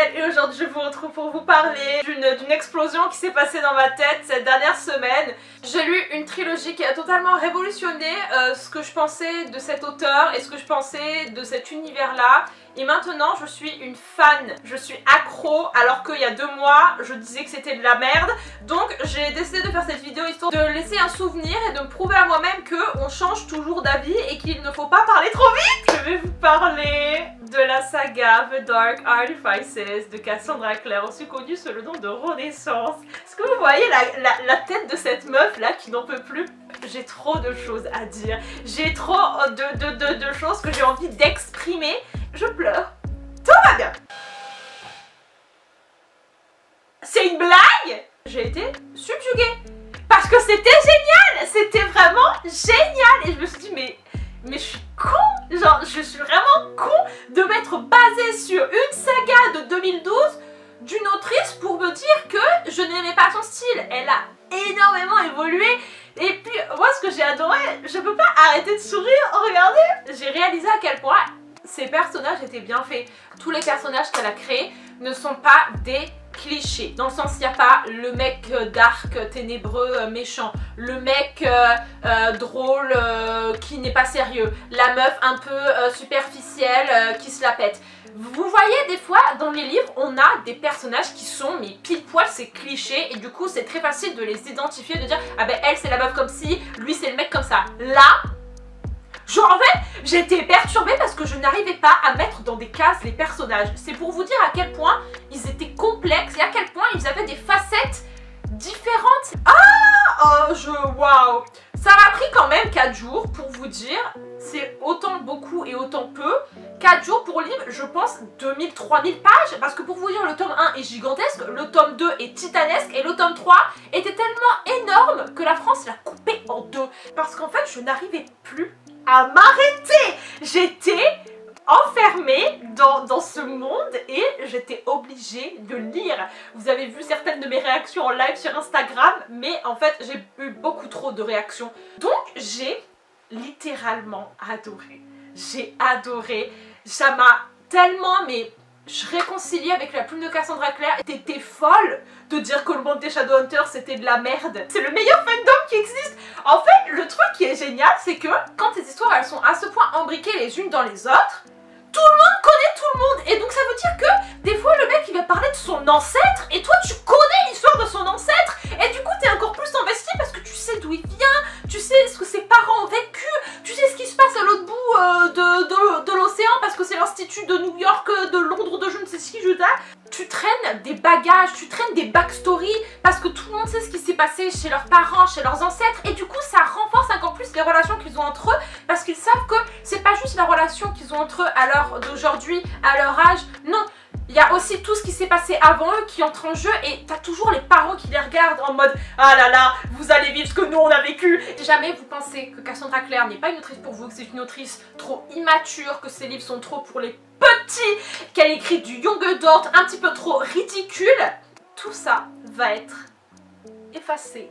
Michel et aujourd'hui je vous retrouve pour vous parler d'une explosion qui s'est passée dans ma tête cette dernière semaine. J'ai lu une trilogie qui a totalement révolutionné ce que je pensais de cet auteur et ce que je pensais de cet univers-là. Et maintenant je suis une fan, je suis accro alors qu'il y a 2 mois je disais que c'était de la merde. Donc j'ai décidé de faire cette vidéo histoire de laisser un souvenir et de me prouver à moi-même qu'on change toujours d'avis et qu'il ne faut pas parler trop vite. Je vais vous parler de la saga The Dark Artifices de Cassandra Clare, aussi connue sous le nom de Renaissance. Est-ce que vous voyez la tête de cette meuf là qui n'en peut plus? J'ai trop de choses à dire, j'ai trop de choses que j'ai envie d'exprimer. Je pleure, tout va bien. C'est une blague? J'ai été subjuguée parce que c'était génial, c'était vraiment génial et je me suis dit mais je suis con, genre je suis vraiment con de m'être basée sur une saga de 2012 d'une autrice pour me dire que je n'aimais pas son style. Elle a énormément évolué et puis moi ce que j'ai adoré, je peux pas arrêter de sourire, regardez. J'ai réalisé à quel point ces personnages étaient bien faits. Tous les personnages qu'elle a créés ne sont pas des clichés, dans le sens il n'y a pas le mec dark, ténébreux, méchant, le mec drôle qui n'est pas sérieux, la meuf un peu superficielle qui se la pète. Vous voyez des fois dans les livres on a des personnages qui sont mais pile poil ces clichés et du coup c'est très facile de les identifier, de dire ah ben elle c'est la meuf comme ci, lui c'est le mec comme ça. Là genre en fait j'étais perturbée parce que je n'arrivais pas à mettre dans des cases les personnages. C'est pour vous dire à quel point ils étaient complexes et à quel point ils avaient des facettes différentes. Ah oh, waouh. Ça m'a pris quand même 4 jours pour vous dire. C'est autant beaucoup et autant peu. 4 jours pour lire, je pense 2000-3000 pages. Parce que pour vous dire, le tome 1 est gigantesque, le tome 2 est titanesque et le tome 3 était tellement énorme que la France l'a coupé en 2. Parce qu'en fait, je n'arrivais plus à m'arrêter. J'étais enfermée dans ce monde et j'étais obligée de lire. Vous avez vu certaines de mes réactions en live sur Instagram, mais en fait j'ai eu beaucoup trop de réactions. Donc j'ai littéralement adoré. J'ai adoré. Ça m'a tellement réconciliée avec la plume de Cassandra Clare. T'étais folle de dire que le monde des Shadowhunters c'était de la merde. C'est le meilleur fandom qui existe. En fait, le truc qui est génial, c'est que quand tes histoires elles sont à ce point imbriquées les unes dans les autres, tout le monde connaît tout le monde. Et donc ça veut dire que des fois le mec il va parler de son ancêtre et toi tu connais l'histoire de son ancêtre et du coup t'es encore plus investi parce que tu sais d'où il vient, tu sais ce que ses parents ont vécu, tu sais ce qui se passe à l'autre bout de l'océan parce que c'est l'institut de New York, de Londres, de je ne sais qui, tu traînes des bagages, tu traînes des backstories parce que tout le monde sait ce qui s'est passé chez leurs parents, chez leurs ancêtres et du coup ça renforce encore plus les relations qu'ils ont entre eux parce qu'ils savent que c'est pas juste la relation qu'ils ont entre eux à l'heure d'aujourd'hui, à leur âge, non. Il y a aussi tout ce qui s'est passé avant eux qui entre en jeu et t'as toujours les parents qui les regardent en mode ah là là, vous allez vivre ce que nous on a vécu. Si jamais vous pensez que Cassandra Clare n'est pas une autrice pour vous, que c'est une autrice trop immature, que ses livres sont trop pour les petits, qu'elle écrit du young adult un petit peu trop ridicule, tout ça va être effacé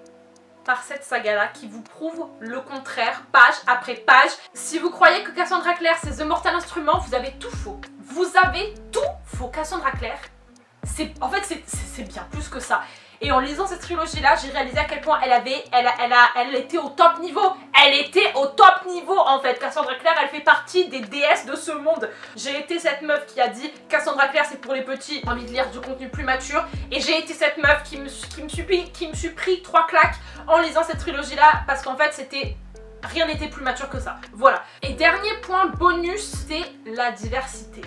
par cette saga-là qui vous prouve le contraire, page après page. Si vous croyez que Cassandra Clare c'est The Mortal Instrument, vous avez tout faux. Vous avez tout faux. Cassandra Clare, en fait c'est bien plus que ça. Et en lisant cette trilogie-là, j'ai réalisé à quel point elle était au top niveau. Elle était au top niveau en fait. Cassandra Clare, elle fait partie des déesses de ce monde. J'ai été cette meuf qui a dit Cassandra Clare c'est pour les petits, j'ai envie de lire du contenu plus mature. Et j'ai été cette meuf qui me suis pris 3 claques en lisant cette trilogie-là parce qu'en fait c'était... rien n'était plus mature que ça. Voilà. Et dernier point bonus, c'est la diversité.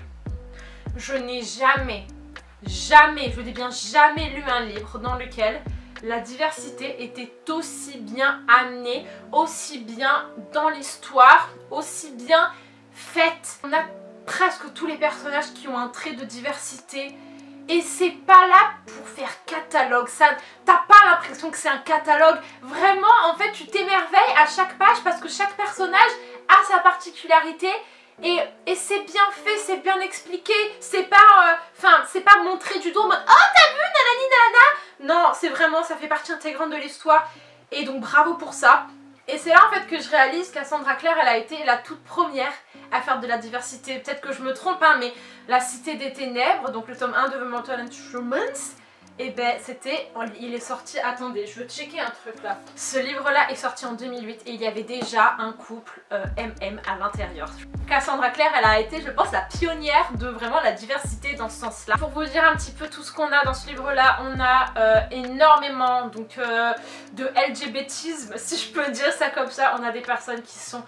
Je n'ai jamais, je dis bien jamais lu un livre dans lequel la diversité était aussi bien amenée, aussi bien dans l'histoire, aussi bien faite. On a presque tous les personnages qui ont un trait de diversité. Et c'est pas là pour faire catalogue, ça, t'as pas l'impression que c'est un catalogue. Vraiment, en fait, tu t'émerveilles à chaque page parce que chaque personnage a sa particularité. Et c'est bien fait, c'est bien expliqué, c'est pas, c'est pas montré du doigt en mode oh t'as vu nanani nanana. Non, c'est vraiment, ça fait partie intégrante de l'histoire et donc bravo pour ça. Et c'est là en fait que je réalise que Cassandra Clare, elle a été la toute première à faire de la diversité. Peut-être que je me trompe, hein, mais La Cité des Ténèbres, donc le tome 1 de The Mortal Instruments, et ben c'était, il est sorti, attendez, je veux checker un truc là. Ce livre là est sorti en 2008 et il y avait déjà un couple MM à l'intérieur. Cassandra Clare, elle a été, je pense, la pionnière de vraiment la diversité dans ce sens là. Pour vous dire un petit peu tout ce qu'on a dans ce livre là, on a énormément donc de LGBTisme, si je peux dire ça comme ça. On a des personnes qui sont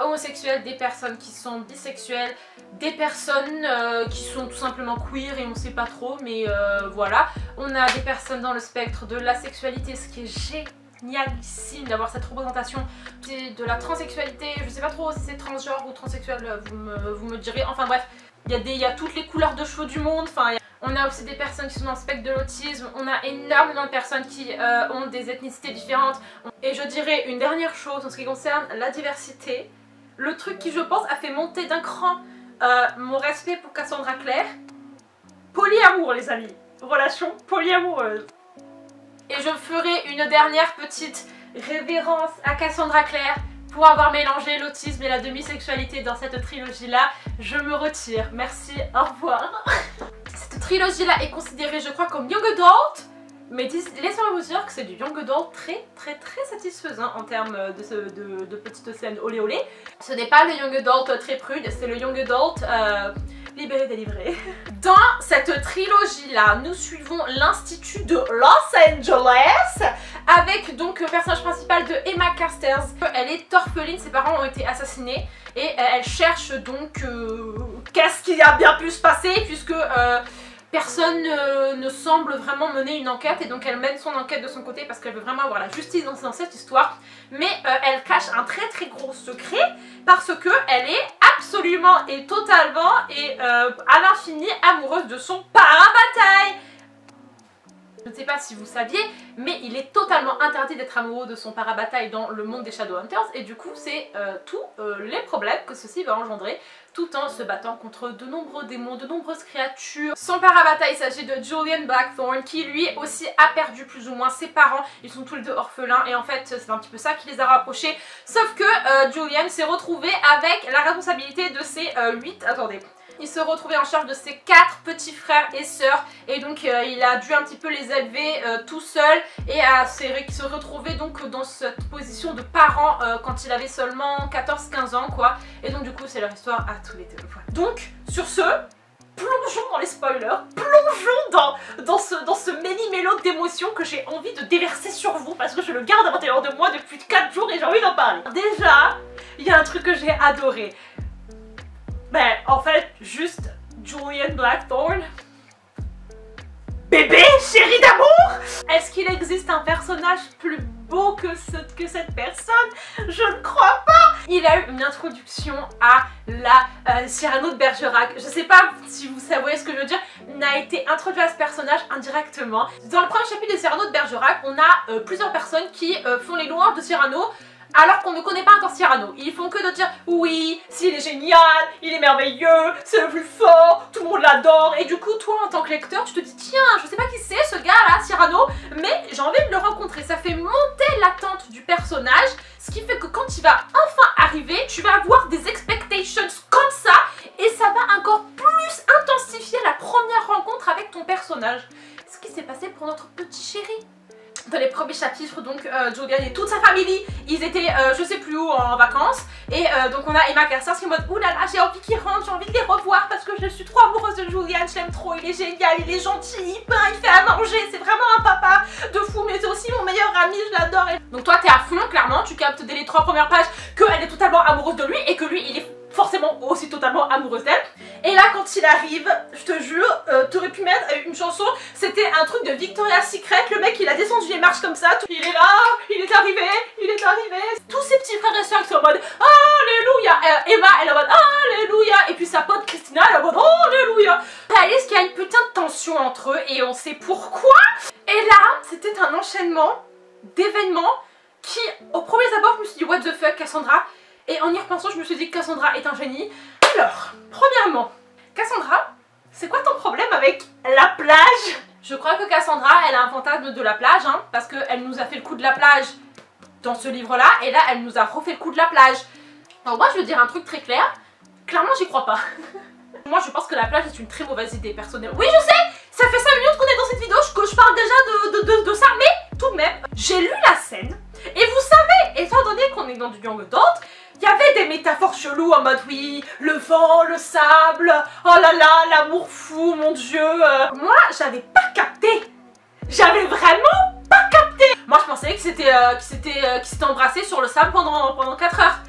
homosexuelles, des personnes qui sont bisexuelles, des personnes qui sont tout simplement queer et on sait pas trop, mais voilà. On a des personnes dans le spectre de la sexualité, ce qui est génialissime d'avoir cette représentation de la transsexualité. Je sais pas trop si c'est transgenre ou transsexuel, vous me direz. Enfin bref, il y a toutes les couleurs de cheveux du monde. Enfin, on a aussi des personnes qui sont dans le spectre de l'autisme. On a énormément de personnes qui ont des ethnicités différentes. Et je dirais une dernière chose en ce qui concerne la diversité. Le truc qui, je pense, a fait monter d'un cran mon respect pour Cassandra Clare. Polyamour, les amis. Relation polyamoureuse. Et je ferai une dernière petite révérence à Cassandra Clare pour avoir mélangé l'autisme et la demisexualité dans cette trilogie-là. Je me retire. Merci, au revoir. Cette trilogie-là est considérée, je crois, comme young adult. Mais laissez-moi vous dire que c'est du young adult très satisfaisant en termes de petites scènes olé olé. Ce n'est pas le young adult très prude, c'est le young adult libéré délivré. Dans cette trilogie là, nous suivons l'institut de Los Angeles avec donc le personnage principal de Emma Carstairs. Elle est orpheline, ses parents ont été assassinés et elle cherche donc qu'est-ce qui a bien pu se passer puisque personne ne semble vraiment mener une enquête et donc elle mène son enquête de son côté parce qu'elle veut vraiment avoir la justice dans cette histoire. Mais elle cache un très gros secret parce que elle est absolument et totalement et à l'infini amoureuse de son parabataille. Je ne sais pas si vous saviez, mais il est totalement interdit d'être amoureux de son parabataille dans le monde des Shadowhunters et du coup c'est tous les problèmes que ceci va engendrer tout en se battant contre de nombreux démons, de nombreuses créatures. Son parabataille, il s'agit de Julian Blackthorne qui lui aussi a perdu plus ou moins ses parents. Ils sont tous les deux orphelins et en fait c'est un petit peu ça qui les a rapprochés. Sauf que Julian s'est retrouvé avec la responsabilité de ses 8... Attendez. Il se retrouvait en charge de ses 4 petits frères et sœurs et donc il a dû un petit peu les élever tout seul et se retrouver donc dans cette position de parent quand il avait seulement 14-15 ans quoi. Et donc du coup c'est leur histoire à tous les deux. Voilà. Donc sur ce, plongeons dans les spoilers, plongeons dans ce méli-mélo d'émotions que j'ai envie de déverser sur vous parce que je le garde à l'intérieur de moi depuis 4 jours et j'ai envie d'en parler. Déjà, il y a un truc que j'ai adoré. Ben, en fait, juste Julian Blackthorne. Bébé, chéri d'amour! Est-ce qu'il existe un personnage plus beau que cette personne? Je ne crois pas! Il a eu une introduction à la Cyrano de Bergerac. Je sais pas si vous savez ce que je veux dire. Il a été introduit à ce personnage indirectement. Dans le premier chapitre de Cyrano de Bergerac, on a plusieurs personnes qui font les louanges de Cyrano alors qu'on ne connaît pas encore Cyrano. Ils font que de dire oui, s'il est génial, il est merveilleux, c'est le plus fort, tout le monde l'adore. Et du coup, toi en tant que lecteur, tu te dis tiens, je sais pas qui c'est ce gars là, Cyrano, mais j'ai envie de le rencontrer. Ça fait monter l'attente du personnage, ce qui fait que quand il va enfin arriver, tu vas avoir des expectations comme ça et ça va encore plus intensifier la première rencontre avec ton personnage. Ce qui s'est passé pour notre petit chéri. Dans les premiers chapitres, donc Julian et toute sa famille, ils étaient je sais plus où en vacances et donc on a Emma Carstairs qui est en mode oulala, j'ai envie qu'ils rentrent, j'ai envie de les revoir parce que je suis trop amoureuse de Julian, je l'aime trop, il est génial, il est gentil, il peint, il fait à manger, c'est vraiment un papa de fou mais c'est aussi mon meilleur ami, je l'adore. Donc toi t'es à fond, clairement, tu captes dès les 3 premières pages qu'elle est totalement amoureuse de lui et que lui il est forcément aussi totalement amoureuse d'elle. Et là quand il arrive, je te jure, t'aurais pu mettre une chanson, c'était un truc de Victoria's Secret, le mec il a descendu les marches comme ça, il est là, il est arrivé, il est arrivé. Tous ses petits frères et soeurs qui sont en mode Alléluia, Emma elle est en mode Alléluia, et puis sa pote Christina elle est en mode Alléluia. Réalise qu'il y a une putain de tension entre eux et on sait pourquoi. Et là c'était un enchaînement d'événements qui au premier abord je me suis dit what the fuck Cassandra. Et en y repensant, je me suis dit que Cassandra est un génie. Alors, premièrement, Cassandra, c'est quoi ton problème avec la plage? Je crois que Cassandra, elle a un fantasme de la plage, hein, parce qu'elle nous a fait le coup de la plage dans ce livre-là, et là, elle nous a refait le coup de la plage. Alors moi, je veux dire un truc très clair, clairement, j'y crois pas. Moi, je pense que la plage est une très mauvaise idée, personnellement. Oui, je sais, ça fait 5 minutes qu'on est dans cette vidéo, que je parle déjà de ça, mais tout de même, j'ai lu la scène, et vous savez, étant donné qu'on est dans du young adult, il y avait des métaphores cheloues en mode oui, le vent, le sable, oh là là, l'amour fou, mon dieu. Moi, j'avais pas capté. J'avais vraiment pas capté. Moi, je pensais qu'ils s'étaient embrassés sur le sable pendant 4 heures.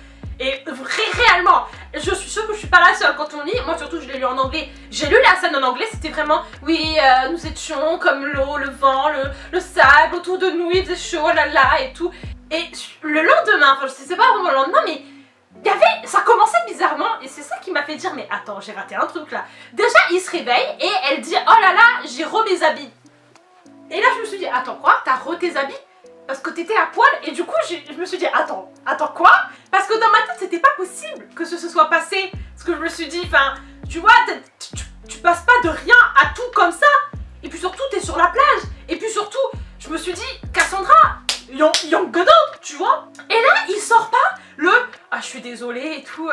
Et réellement, je suis sûre que je suis pas la seule quand on lit. Moi, surtout, je l'ai lu en anglais. J'ai lu la scène en anglais, c'était vraiment oui, nous étions comme l'eau, le vent, le sable autour de nous, il faisait chaud, oh là là, et tout. Et le lendemain, enfin, je sais pas vraiment le lendemain, mais ça commençait bizarrement et c'est ça qui m'a fait dire mais attends, j'ai raté un truc là. Déjà il se réveille et elle dit oh là là, j'ai mes habits. Et là je me suis dit attends quoi, t'as tes habits? Parce que t'étais à poil et du coup je me suis dit attends quoi? Parce que dans ma tête c'était pas possible que ce se soit passé. Parce que je me suis dit enfin tu vois tu passes pas de rien à tout comme ça. Et puis surtout t'es sur la plage. Et puis surtout je me suis dit Cassandra, young adult, tu vois. Et là il sort pas le ah je suis désolée et tout,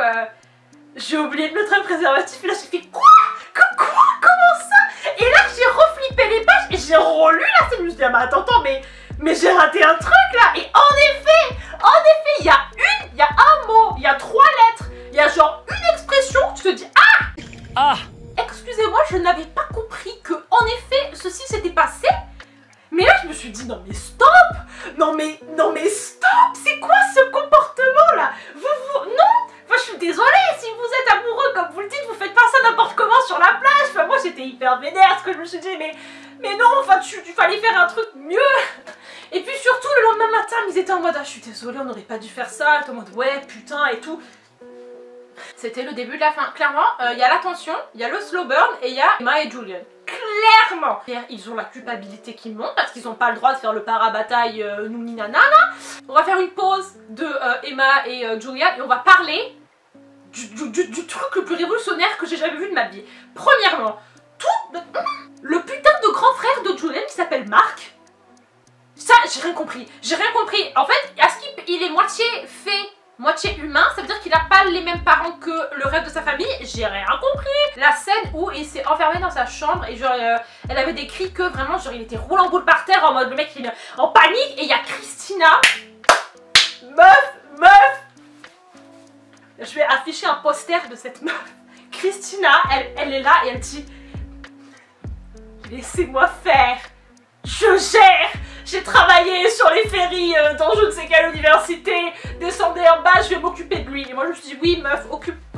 j'ai oublié de mettre un préservatif et là j'ai fait quoi? Comment ça? Et là j'ai reflippé les pages et j'ai relu la scène, je me suis dit ah mais attends mais j'ai raté un truc là. Et en effet il y a un mot, il y a 3 lettres, il y a genre une expression, tu te dis ah excusez-moi, je n'avais pas compris que en effet ceci s'était passé. Mais là je me suis dit non mais stop, non mais stop, c'est quoi ce comportement là? Non, enfin je suis désolée, si vous êtes amoureux comme vous le dites, vous faites pas ça n'importe comment sur la plage. Enfin moi j'étais hyper vénère parce que je me suis dit mais non, enfin tu fallait faire un truc mieux. Et puis surtout le lendemain matin ils étaient en mode ah je suis désolée, on n'aurait pas dû faire ça, en mode ouais putain et tout. C'était le début de la fin, clairement, il y a la tension, il y a le slow burn et il y a Emma et Julian. Clairement, ils ont la culpabilité qui monte parce qu'ils n'ont pas le droit de faire le para-bataille nouni nanana. On va faire une pause de Emma et Julian et on va parler du truc le plus révolutionnaire que j'ai jamais vu de ma vie. Premièrement, le putain de grand frère de Julian qui s'appelle Mark. Ça, j'ai rien compris. En fait, est-ce qu'il est moitié fée, moitié humain? Ça veut dire qu'il n'a pas les mêmes parents que le reste de sa famille? J'ai rien compris. La scène où il s'est enfermé dans sa chambre et genre elle avait des cris que vraiment genre il était roulé en boule par terre en mode le mec il est en panique. Et il y a Christina, meuf, je vais afficher un poster de cette meuf. Christina, elle est là et elle dit laissez-moi faire, je gère. J'ai travaillé sur les ferries dans je ne sais quelle université. Descendez en bas, je vais m'occuper de lui. Et moi je me suis dit oui meuf,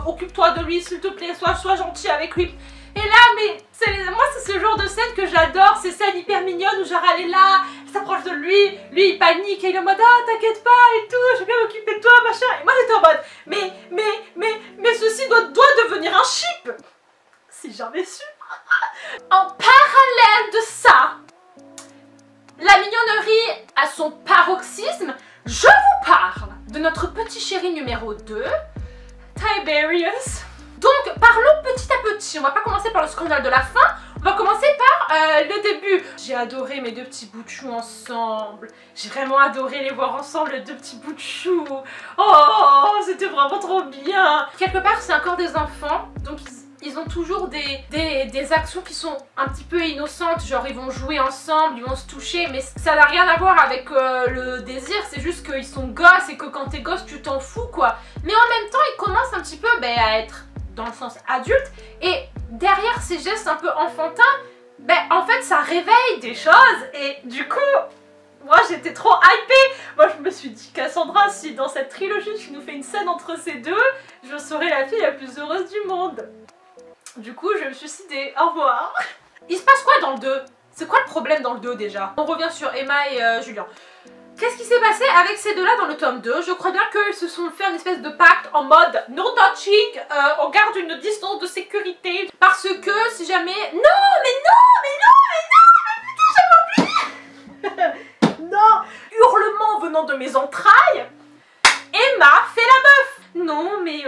occupe-toi de lui s'il te plaît, sois gentil avec lui. Et là mais moi c'est ce genre de scène que j'adore, ces scènes hyper mignonnes où genre elle est là, elle s'approche de lui il panique et il est en mode ah t'inquiète pas et tout, je vais bien m'occuper de toi machin. Et moi j'étais en mode mais ceci doit devenir un chip. Si j'avais su. En parallèle de ça, la mignonnerie à son paroxysme, je vous parle de notre petit chéri numéro 2, Tiberius. Donc parlons petit à petit, on va pas commencer par le scandale de la fin, on va commencer par le début. J'ai adoré mes 2 petits bouts de chou ensemble, j'ai vraiment adoré les voir ensemble, les 2 petits bouts de chou. Oh, c'était vraiment trop bien. Quelque part c'est encore des enfants, donc ils ont toujours des actions qui sont un petit peu innocentes, genre ils vont jouer ensemble, ils vont se toucher, mais ça n'a rien à voir avec le désir, c'est juste qu'ils sont gosses et que quand t'es gosse tu t'en fous quoi. Mais en même temps ils commencent un petit peu à être dans le sens adulte et derrière ces gestes un peu enfantins, en fait ça réveille des choses et du coup moi j'étais trop hypée. Moi je me suis dit Cassandra, si dans cette trilogie tu nous fais une scène entre ces deux, je serai la fille la plus heureuse du monde. Du coup, je me suis suicidée. Au revoir. Il se passe quoi dans le 2? C'est quoi le problème dans le 2 déjà? On revient sur Emma et Julian. Qu'est-ce qui s'est passé avec ces deux-là dans le tome 2? Je crois bien qu'ils se sont fait une espèce de pacte en mode no touching, on garde une distance de sécurité. Parce que si jamais... Mais putain, j'avais oublié. Non, hurlement venant de mes entrailles, Emma fait la meuf. Non, mais...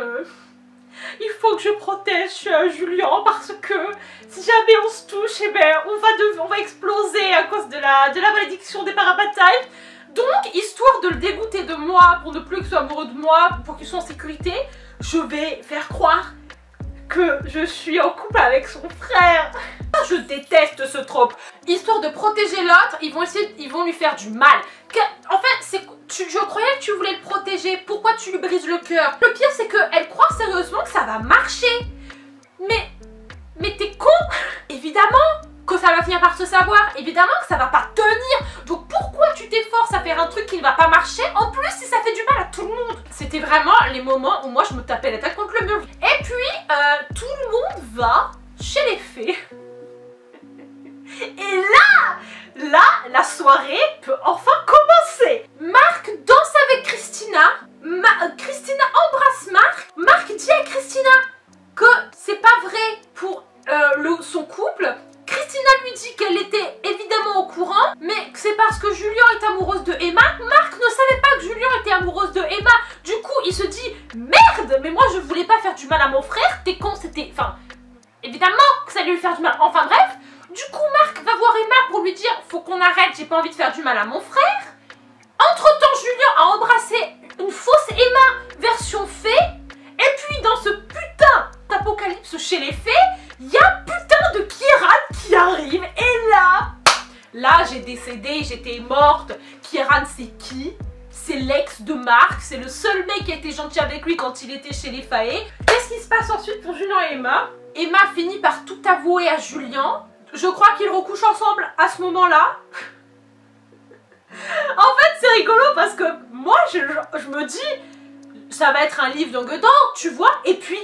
il faut que je protège Julian parce que si jamais on se touche, on va exploser à cause de la malédiction des parabatailles. Donc, histoire de le dégoûter de moi, pour ne plus qu'il soit amoureux de moi, pour qu'il soit en sécurité, je vais faire croire que je suis en couple avec son frère. Je déteste ce trope. Histoire de protéger l'autre, ils vont lui faire du mal. En fait, je croyais que tu voulais le protéger. Pourquoi tu lui brises le cœur? Le pire, c'est qu'elle croit sérieusement que ça va marcher. Mais t'es con. Évidemment que ça va finir par se savoir. Évidemment que ça va pas tenir. Donc pourquoi tu t'efforces à faire un truc qui ne va pas marcher? En plus, si ça fait du mal à tout le monde. C'était vraiment les moments où moi je me tapais la tête contre le mur. Et puis, tout le monde va chez les fées. Et là, la soirée peut enfin commencer. Marc danse avec Christina. Christina embrasse Marc. Marc dit à Christina que c'est pas vrai pour son couple. Christina lui dit qu'elle était évidemment au courant, mais c'est parce que Julien est amoureuse de Emma. Marc ne savait pas que Julien était amoureuse de Emma. Du coup, il se dit merde, mais moi je voulais pas faire du mal à mon frère. T'es con, c'était... Enfin, évidemment que ça allait lui faire du mal. Enfin bref. Du coup, Marc va voir Emma pour lui dire faut qu'on arrête, j'ai pas envie de faire du mal à mon frère. Entre-temps, Julien a embrassé une fausse Emma version fée. Et puis, dans ce putain d'apocalypse chez les fées, il y a putain de Kieran qui arrive. Et là, j'ai décédé, j'étais morte. Kieran, c'est qui? C'est l'ex de Marc. C'est le seul mec qui a été gentil avec lui quand il était chez les Faé. Qu'est-ce qui se passe ensuite pour Julien et Emma? Emma finit par tout avouer à Julien. Je crois qu'ils recouchent ensemble à ce moment-là. En fait, c'est rigolo parce que moi, je me dis, ça va être un livre Young Adult, tu vois. Et puis,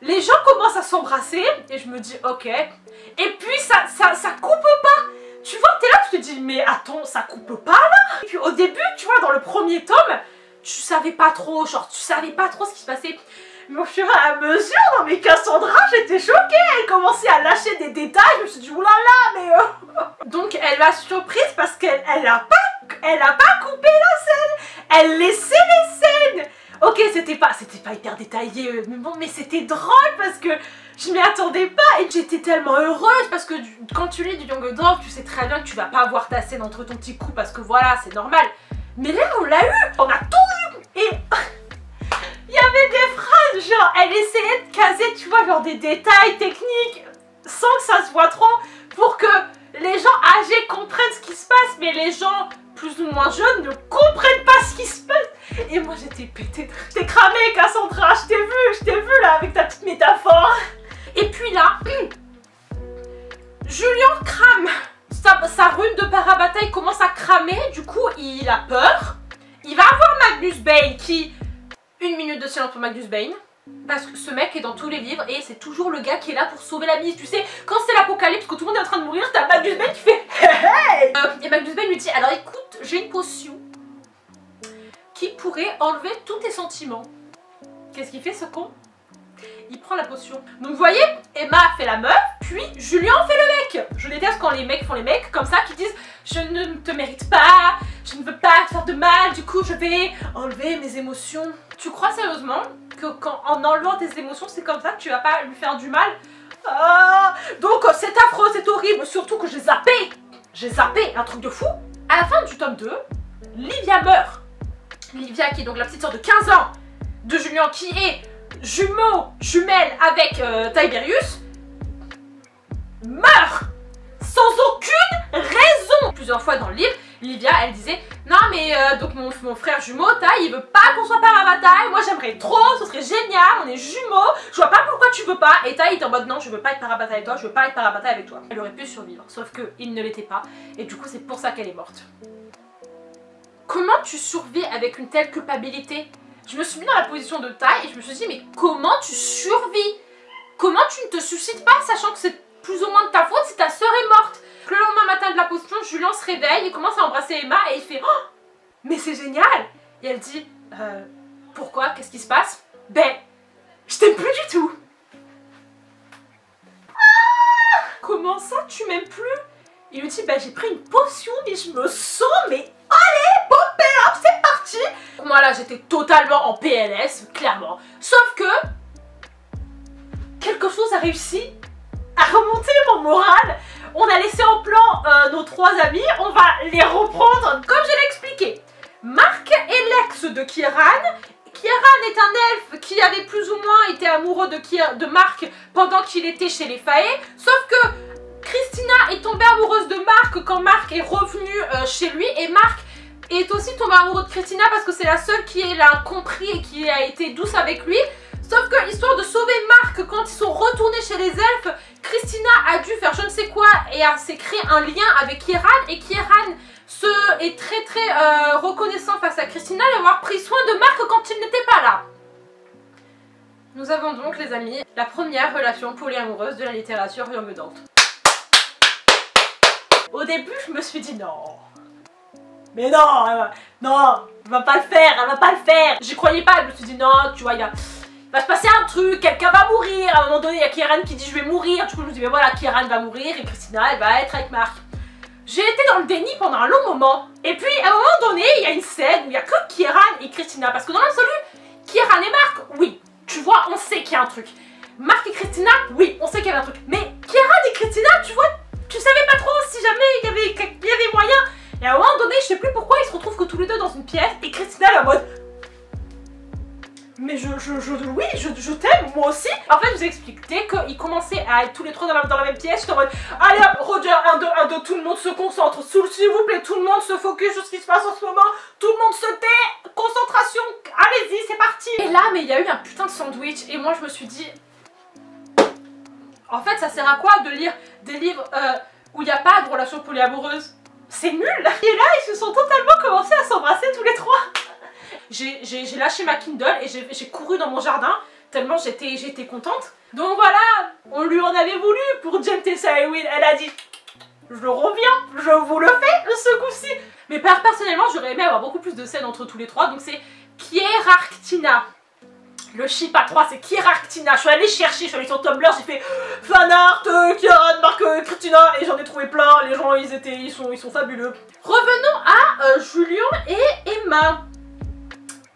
les gens commencent à s'embrasser et je me dis, ok. Et puis, ça coupe pas. Tu vois, t'es là, tu te dis, mais attends, ça coupe pas là. Et puis, au début, tu vois, dans le premier tome, tu savais pas trop, genre, tu savais pas trop ce qui se passait. Mais au fur et à mesure, non mais Cassandra, j'étais choquée. Elle commençait à lâcher des détails. Je me suis dit, oulala, mais... Donc elle m'a surprise parce qu'elle a pas coupé la scène. Elle laissait les scènes. Ok, c'était pas hyper détaillé, mais bon, mais c'était drôle parce que je m'y attendais pas. Et j'étais tellement heureuse parce que quand tu lis du Young Adult, tu sais très bien que tu vas pas avoir ta scène entre ton petit coup parce que voilà, c'est normal. Mais là, on l'a eu. On a tout eu. Et... il y avait des phrases, genre, elle essayait de caser, tu vois, genre des détails techniques, sans que ça se voit trop, pour que les gens âgés comprennent ce qui se passe, mais les gens plus ou moins jeunes ne comprennent pas ce qui se passe. Et moi, j'étais pétée. T'es cramée, Cassandra, je t'ai vu, là, avec ta petite métaphore. Et puis là, Julien crame. Sa rune de parabataille commence à cramer, du coup, il a peur. Il va avoir Magnus Bane qui... Une minute de silence pour Magnus Bane. Parce que ce mec est dans tous les livres et c'est toujours le gars qui est là pour sauver la mise. Tu sais, quand c'est l'apocalypse, que tout le monde est en train de mourir, t'as Magnus Bane qui fait hey, hey. Et Magnus Bane lui dit alors écoute, j'ai une potion qui pourrait enlever tous tes sentiments. Qu'est-ce qu'il fait ce con? Il prend la potion. Donc vous voyez, Emma fait la meuf, puis Julien fait le mec. Je déteste quand les mecs font les mecs comme ça, qui disent je ne te mérite pas, je ne veux pas te faire de mal, du coup je vais enlever mes émotions. Tu crois sérieusement que en enlevant tes émotions, c'est comme ça que tu vas pas lui faire du mal? Donc c'est affreux, c'est horrible, surtout que j'ai zappé. J'ai zappé, un truc de fou. À la fin du tome 2, Livia meurt. Livia qui est donc la petite sœur de 15 ans de Julien qui est jumelle avec Tiberius, meurt sans aucune raison. Plusieurs fois dans le livre, Livia elle disait non mais donc mon frère jumeau Tai il veut pas qu'on soit parabataille, moi j'aimerais trop, ce serait génial, on est jumeaux, je vois pas pourquoi tu veux pas. Et Tai il était en mode non je veux pas être parabataille avec toi, je veux pas être parabataille avec toi. Elle aurait pu survivre, sauf que il ne l'était pas et du coup c'est pour ça qu'elle est morte. Comment tu survis avec une telle culpabilité? Je me suis mis dans la position de Tai et je me suis dit mais comment tu survis? Comment tu ne te suicides pas sachant que c'est plus ou moins de ta faute si ta soeur est morte? Le lendemain matin de la potion, Julien se réveille, il commence à embrasser Emma et il fait oh mais c'est génial. Et elle dit pourquoi? Qu'est-ce qui se passe? Ben je t'aime plus du tout. Comment ça tu m'aimes plus? Il lui dit bah j'ai pris une potion mais je me sens mais allez popé hop c'est parti. Moi là j'étais totalement en PLS clairement. Sauf que quelque chose a réussi à remonter mon moral. On a laissé en plan nos trois amis, on va les reprendre comme je l'ai expliqué. Marc est l'ex de Kieran. Kieran est un elfe qui avait plus ou moins été amoureux de Marc pendant qu'il était chez les Fae. Sauf que Christina est tombée amoureuse de Marc quand Marc est revenu chez lui. Et Marc est aussi tombé amoureux de Christina parce que c'est la seule qui l'a compris et qui a été douce avec lui. Sauf que, histoire de sauver Marc, quand ils sont retournés chez les elfes, Christina a dû faire je ne sais quoi et s'est créé un lien avec Kieran. Et Kieran est très reconnaissant face à Christina d'avoir pris soin de Marc quand il n'était pas là. Nous avons donc, les amis, la première relation polyamoureuse de la littérature young adult. Au début, je me suis dit non. Mais non, non, elle va pas le faire, elle va pas le faire. J'y croyais pas, je me suis dit non, tu vois, il va se passer un truc, quelqu'un va mourir. À un moment donné, il y a Kieran qui dit je vais mourir. Du coup, je me dis mais voilà, Kieran va mourir et Christina, elle va être avec Marc. J'ai été dans le déni pendant un long moment. Et puis, à un moment donné, il y a une scène où il n'y a que Kieran et Christina. Parce que dans l'absolu, Kieran et Marc, oui, tu vois, on sait qu'il y a un truc. Marc et Christina, oui, on sait qu'il y avait un truc. Mais Kieran et Christina, tu vois, tu savais pas trop si jamais il y avait moyen. Et à un moment donné, je sais plus pourquoi, ils se retrouvent que tous les deux dans une pièce. Et Christina, elle est en mode... Mais oui, je t'aime, moi aussi. En fait, je vous explique, dès qu'ils commençaient à être tous les trois dans la même pièce, j'étais en mode, allez hop, Roger, 1, 2, tout le monde se concentre, s'il vous plaît, tout le monde se focus sur ce qui se passe en ce moment, tout le monde se tait, concentration, allez-y, c'est parti. Et là, mais il y a eu un putain de sandwich, et moi je me suis dit, en fait, ça sert à quoi de lire des livres où il n'y a pas de relation polyamoureuse? C'est nul. Et là, ils se sont totalement commencé à s'embrasser tous les trois. J'ai lâché ma Kindle et j'ai couru dans mon jardin tellement j'étais contente. Donc voilà, on lui en avait voulu pour Jem, Tessa et Will. Elle a dit je reviens, je vous le fais ce coup-ci. Mais personnellement, j'aurais aimé avoir beaucoup plus de scènes entre tous les trois. Donc c'est Kierarctina. Le ship à 3, c'est Kierarctina. Je suis allée chercher, je suis allée sur Tumblr, j'ai fait fanart, Kieran, Marc, Christina, et j'en ai trouvé plein. Les gens, ils sont fabuleux. Revenons à Julien et Emma.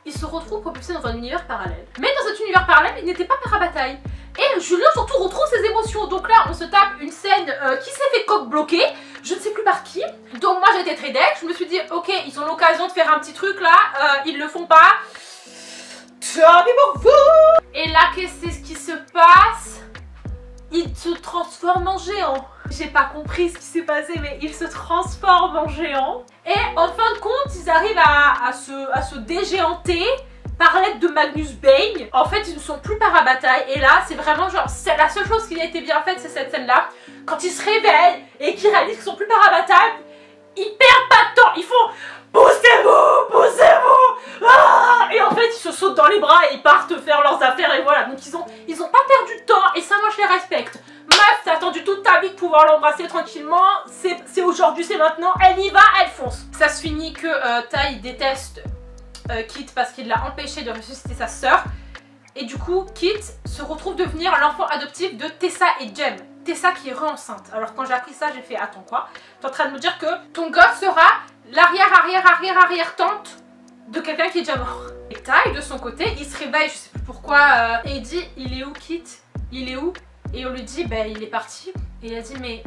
Ils se retrouvent propulsés dans un univers parallèle. Mais dans cet univers parallèle, ils n'étaient pas parabataille. Et Julien surtout retrouve ses émotions. Donc là, on se tape une scène qui s'est fait coq-bloquer. Je ne sais plus par qui. Donc moi, j'étais très deck. Je me suis dit, ok, ils ont l'occasion de faire un petit truc là. Ils le font pas. Et là, qu'est-ce qui se passe? Il se transforme en géant. J'ai pas compris ce qui s'est passé, mais il se transforme en géant. Et en fin de compte, ils arrivent à se dégéanter par l'aide de Magnus Bane. En fait, ils ne sont plus parabataille. Et là, c'est vraiment genre, c'est la seule chose qui a été bien faite, c'est cette scène-là. Quand ils se réveillent et qu'ils réalisent qu'ils sont plus parabataille, ils perdent pas de temps. Ils font poussez-vous, poussez-vous. Ah, et en fait, ils se sautent dans les bras et ils partent faire leurs affaires. Et voilà, donc ils ont pas perdu de temps. Et ça, moi, je les respecte. Meuf, t'as attendu toute ta vie de pouvoir l'embrasser tranquillement. C'est aujourd'hui, c'est maintenant. Elle y va, elle fonce. Ça se finit que Ty déteste Kit parce qu'il l'a empêché de ressusciter sa sœur. Et du coup, Kit se retrouve devenir l'enfant adoptif de Tessa et Jem. Tessa qui est re-enceinte. Alors quand j'ai appris ça, j'ai fait attends quoi? T'es en train de me dire que ton gosse sera l'arrière-arrière-arrière-arrière-tante de quelqu'un qui est déjà mort. Et Ty, de son côté, il se réveille, je sais plus pourquoi, et il dit il est où Kit? Il est où? Et on lui dit bah il est parti. Et il a dit mais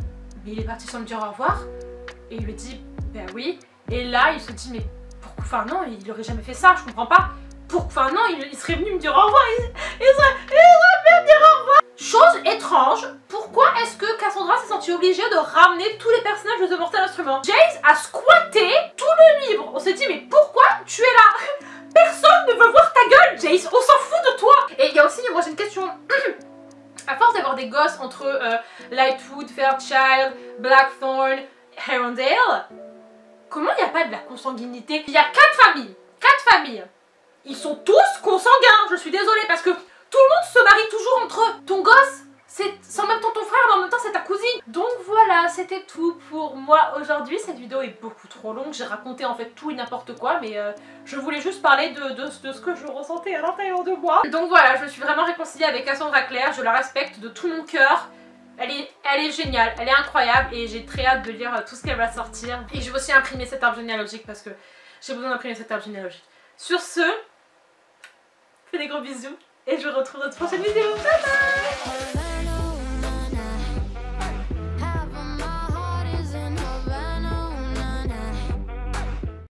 il est parti sans me dire au revoir. Et il lui dit bah oui. Et là il se dit mais pourquoi? Enfin non, il aurait jamais fait ça, je comprends pas. Enfin non, il serait venu me dire au revoir. Il serait venu me dire au revoir. Chose étrange, pourquoi est-ce que Cassandra s'est sentie obligée de ramener tous les personnages de The Mortal Instruments? Jace a squatté tout le livre. On s'est dit mais pourquoi tu es là? Personne ne veut voir ta gueule Jace, on s'en fout de toi. Et il y a aussi, moi j'ai une question. À force d'avoir des gosses entre Lightwood, Fairchild, Blackthorn, Herondale, comment il n'y a pas de la consanguinité? Il y a 4 familles. 4 familles. Ils sont tous consanguins. Je suis désolée parce que tout le monde se marie toujours entre eux. Ton gosse, c'est en même temps ton frère, mais en même temps c'est ta cousine. Donc voilà, c'était tout pour moi aujourd'hui. Cette vidéo est beaucoup trop longue. J'ai raconté en fait tout et n'importe quoi, mais je voulais juste parler de ce que je ressentais à l'intérieur de moi. Donc voilà, je me suis vraiment réconciliée avec Cassandra Clare. Je la respecte de tout mon cœur. Elle est géniale, elle est incroyable et j'ai très hâte de lire tout ce qu'elle va sortir. Et je vais aussi imprimer cet arbre généalogique parce que j'ai besoin d'imprimer cet arbre généalogique. Sur ce, fais des gros bisous et je vous retrouve dans une prochaine vidéo. Bye bye.